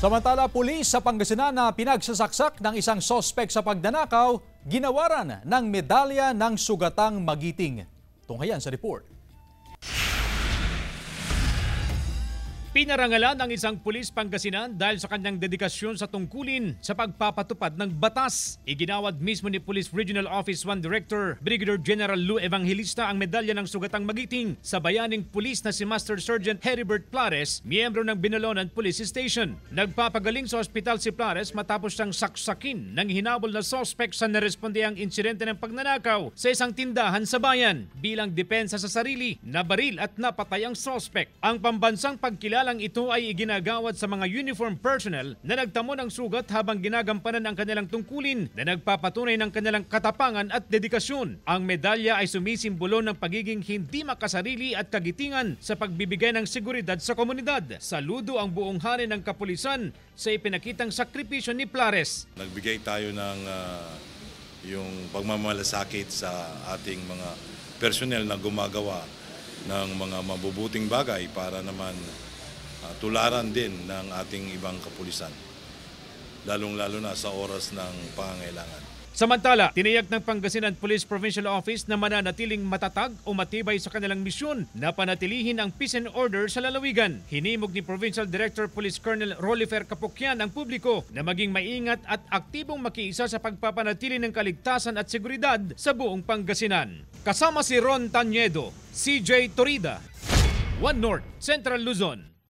Samantala, pulis sa Pangasinan na pinagsasaksak ng isang sospek sa pagnanakaw, ginawaran ng medalya ng sugatang magiting. Tunghayan sa report. Pinarangalan ang isang pulis Pangasinan dahil sa kanyang dedikasyon sa tungkulin sa pagpapatupad ng batas. Iginawad mismo ni Police Regional Office 1 Director Brigadier General Lou Evangelista ang medalya ng sugatang magiting sa bayaning pulis na si Master Sergeant Heribert Plares, miyembro ng Binalonan Police Station. Nagpapagaling sa ospital si Plares matapos siyang saksakin ng hinabol na sospek sa narespondehang insidente ng pagnanakaw sa isang tindahan sa bayan. Bilang depensa sa sarili, nabaril at napatay ang sospek. Ang pambansang pagkilalang ito ay iginagawad sa mga uniform personnel na nagtamo ng sugat habang ginagampanan ang kanilang tungkulin na nagpapatunay ng kanilang katapangan at dedikasyon. Ang medalya ay sumisimbolo ng pagiging hindi makasarili at kagitingan sa pagbibigay ng seguridad sa komunidad. Saludo ang buong hari ng kapulisan sa ipinakitang sakripisyo ni Plares. Nagbigay tayo ng yung pagmamalasakit sa ating mga personnel na gumagawa ng mga mabubuting bagay para naman tularan din ng ating ibang kapulisan, lalong-lalo na sa oras ng pangangailangan. Samantala, tiniyak ng Pangasinan Police Provincial Office na mananatiling matatag o matibay sa kanilang misyon na panatilihin ang peace and order sa lalawigan. Hinimok ni Provincial Director Police Colonel Rolifer Capocchian ang publiko na maging maingat at aktibong makiisa sa pagpapanatili ng kaligtasan at seguridad sa buong Pangasinan. Kasama si Ron Tanyedo, CJ Torida, One North, Central Luzon.